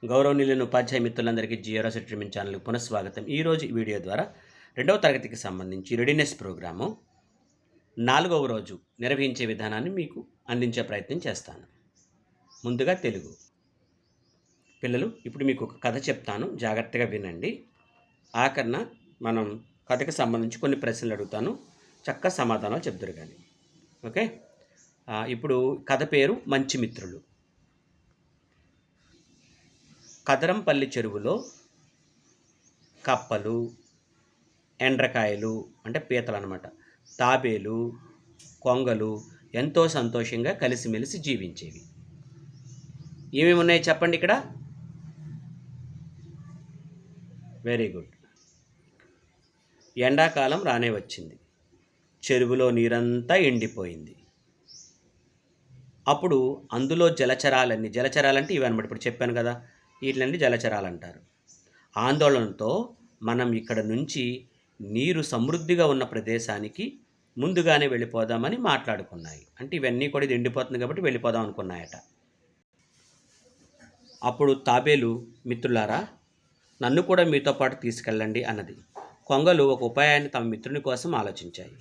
గౌరవనీయులైన ఉపాధ్యాయ మిత్రులందరికీ GRS trimming ఛానల్కి పునఃస్వాగతం. ఈరోజు ఈ వీడియో ద్వారా 2వ తరగతికి సంబంధించి రెడీనెస్ ప్రోగ్రాము 4వ రోజు నిర్వహించే విధానాన్ని మీకు అందించే ప్రయత్నం చేస్తాను. ముందుగా తెలుగు. పిల్లలు, ఇప్పుడు మీకు ఒక కథ చెప్తాను, జాగ్రత్తగా వినండి. ఆఖరణ మనం కథకి సంబంధించి కొన్ని ప్రశ్నలు అడుగుతాను, చక్కగా సమాధానాలు చెప్తారు కానీ. ఓకే, ఇప్పుడు కథ పేరు మంచి మిత్రులు. కదరంపల్లి చెరువులో కప్పలు, ఎండ్రకాయలు అంటే పీతలు అన్నమాట, తాబేలు, కొంగలు ఎంతో సంతోషంగా కలిసిమెలిసి జీవించేవి. ఏమేమి ఉన్నాయి చెప్పండి ఇక్కడ. Very good. ఎండాకాలం రానే వచ్చింది. చెరువులో నీరంతా ఎండిపోయింది. అప్పుడు అందులో జలచరాలంటే ఇవి అనమాట, ఇప్పుడు చెప్పాను కదా, వీటిని జలచరాలు అంటారు. ఆందోళనతో మనం ఇక్కడ నుంచి నీరు సమృద్ధిగా ఉన్న ప్రదేశానికి ముందుగానే వెళ్ళిపోదామని మాట్లాడుకున్నాయి. అంటే ఇవన్నీ కూడా ఇది ఎండిపోతుంది కాబట్టి వెళ్ళిపోదాం అనుకున్నాయట. అప్పుడు తాబేలు, మిత్రులారా, నన్ను కూడా మీతో పాటు తీసుకెళ్ళండి అన్నది. కొంగలు ఒక ఉపాయాన్ని తమ మిత్రుని కోసం ఆలోచించాయి.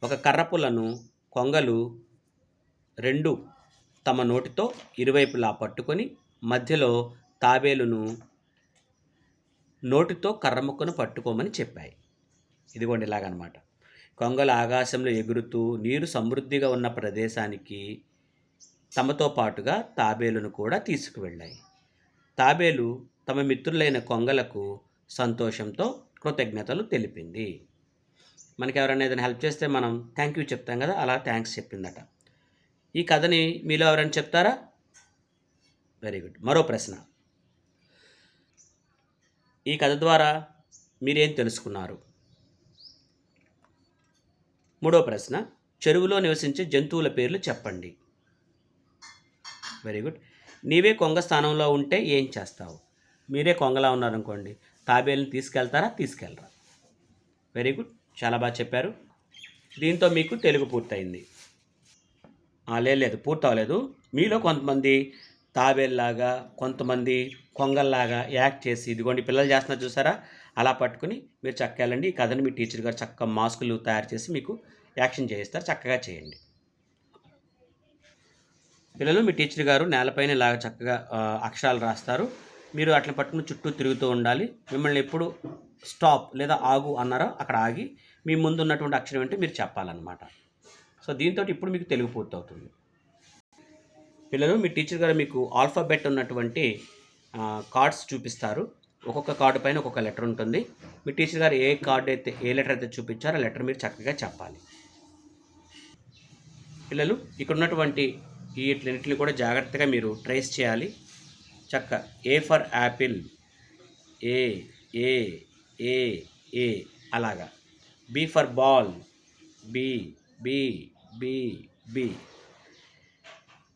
ఒక కర్రపులను కొంగలు రెండు తమ నోటితో ఇరువైపులా పట్టుకొని మధ్యలో తాబేలును నోటితో కర్రముక్కను పట్టుకోమని చెప్పాయి. ఇదిగోండి ఇలాగనమాట. కొంగలు ఆకాశంలో ఎగురుతూ నీరు సమృద్ధిగా ఉన్న ప్రదేశానికి తమతో పాటుగా తాబేలును కూడా తీసుకువెళ్ళాయి. తాబేలు తమ మిత్రులైన కొంగలకు సంతోషంతో కృతజ్ఞతలు తెలిపింది. మనకి ఎవరైనా ఏదైనా హెల్ప్ చేస్తే మనం థ్యాంక్ యూ చెప్తాం కదా, అలా థ్యాంక్స్ చెప్పిందట. ఈ కథని మీలో ఎవరైనా చెప్తారా? Very good. మరో ప్రశ్న. ఈ కథ ద్వారా మీరేం తెలుసుకున్నారు? మూడో ప్రశ్న. చెరువులో నివసించే జంతువుల పేర్లు చెప్పండి. Very good. నీవే కొంగ స్థానంలో ఉంటే ఏం చేస్తావు? మీరే కొంగలా ఉన్నారనుకోండి, తాబేలుని తీసుకెళ్తారా, తీసుకెళ్ళరా? వెరీ గుడ్, చాలా బాగా చెప్పారు. దీంతో మీకు తెలుగు పూర్తయింది. లేదు, పూర్తవలేదు. మీలో కొంతమంది తాబేల్లాగా, కొంతమంది కొంగల్లాగా యాక్ట్ చేసి, ఇదిగోండి పిల్లలు చేస్తున్నారు చూసారా, అలా పట్టుకుని మీరు చక్కగా వెళ్ళండి. ఈ కథని మీ టీచర్ గారు చక్కగా మాస్కులు తయారు చేసి మీకు యాక్షన్ చేయిస్తారు, చక్కగా చేయండి. పిల్లలు, మీ టీచర్ గారు నేలపైన ఇలాగ చక్కగా అక్షరాలు రాస్తారు. మీరు అట్లా పట్టుకుని చుట్టూ తిరుగుతూ ఉండాలి. మిమ్మల్ని ఎప్పుడు స్టాప్ లేదా ఆగు అన్నారో అక్కడ ఆగి మీ ముందు ఉన్నటువంటి అక్షరం ఏంటో మీరు చెప్పాలన్నమాట. సో దీంతో ఇప్పుడు మీకు తెలుగు పూర్తవుతుంది. పిల్లలు, మీ టీచర్ గారు మీకు ఆల్ఫాబెట్ ఉన్నటువంటి కార్డ్స్ చూపిస్తారు. ఒక్కొక్క కార్డు పైన ఒక్కొక్క లెటర్ ఉంటుంది. మీ టీచర్ గారు ఏ లెటర్ అయితే చూపించారో ఆ లెటర్ మీరు చక్కగా చెప్పాలి. పిల్లలు, ఇక్కడ ఉన్నటువంటి వీటిని కూడా జాగ్రత్తగా మీరు ట్రేస్ చేయాలి. A for Apple, A A A A అలాగా. B for ball, B B B B.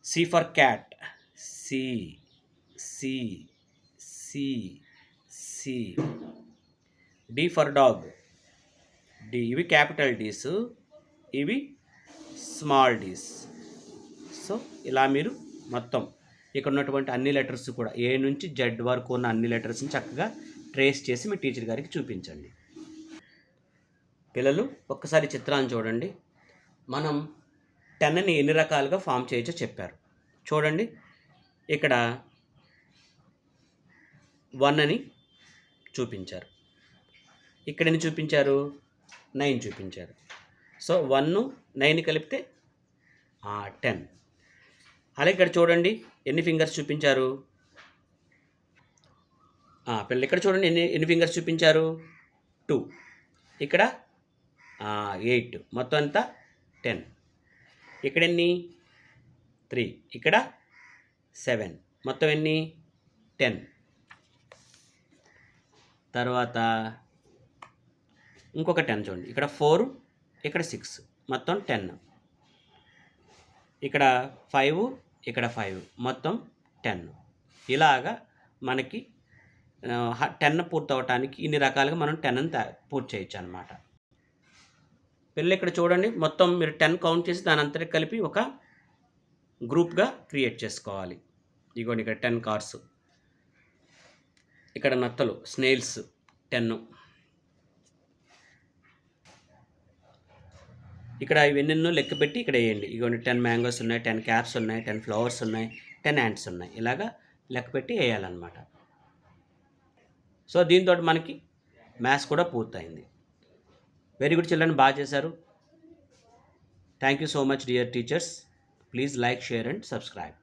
C for cat, C C C C. D for dog, D. ఇవి క్యాపిటల్ డీస్, ఇవి స్మాల్ డీస్. సో ఇలా మీరు మొత్తం ఇక్కడ ఉన్నటువంటి అన్ని లెటర్స్ కూడా ఏ నుంచి జెడ్ వరకు ఉన్న అన్ని లెటర్స్ని చక్కగా ట్రేస్ చేసి మీ టీచర్ గారికి చూపించండి. పిల్లలు, ఒక్కసారి చిత్రాన్ని చూడండి. మనం 10ని ఎన్ని రకాలుగా ఫామ్ చేయొచ్చో చెప్పారు. చూడండి, ఇక్కడ 1 అని చూపించారు. ఇక్కడ ఎన్ని చూపించారు? 9 చూపించారు. సో 1, 9 కలిపితే 10. అలాగే ఇక్కడ చూడండి, ఎన్ని ఫింగర్స్ చూపించారు? పిల్లలు ఇక్కడ చూడండి, ఎన్ని ఫింగర్స్ చూపించారు? 2. ఇక్కడ 8. మొత్తం అంతా 10. ఇక్కడ ఎన్ని? 3. ఇక్కడ 7. మొత్తం ఎన్ని? 10. తర్వాత ఇంకొక 10 చూడండి. ఇక్కడ 4, ఇక్కడ 6, మొత్తం 10. ఇక్కడ 5, ఇక్కడ 5, మొత్తం 10. ఇలాగా మనకి 10 పూర్తవటానికి ఇన్ని రకాలుగా మనం 10ని పూర్తి చేయొచ్చు అన్నమాట. పిల్లలు ఇక్కడ చూడండి, మొత్తం మీరు 10 కౌంట్ చేసి దాని అంతటి కలిపి ఒక గ్రూప్గా క్రియేట్ చేసుకోవాలి. ఇగోండి ఇక్కడ 10 కార్డ్స్. ఇక్కడ నత్తలు స్నేల్స్ 10. ఇక్కడ ఇవన్నీ లెక్క పెట్టి ఇక్కడ వేయండి. ఇగోండి 10 మ్యాంగోస్ ఉన్నాయి, 10 క్యాప్స్ ఉన్నాయి, 10 ఫ్లవర్స్ ఉన్నాయి, 10 యాంట్స్ ఉన్నాయి. ఇలాగా లెక్క పెట్టి వేయాలన్నమాట. సో దీంతో మనకి మ్యాథ్స్ కూడా పూర్తయింది. వెరీ గుడ్ చిల్డ్రన్, బాగా చేశారు. Thank you so much dear teachers. Please like, share and subscribe.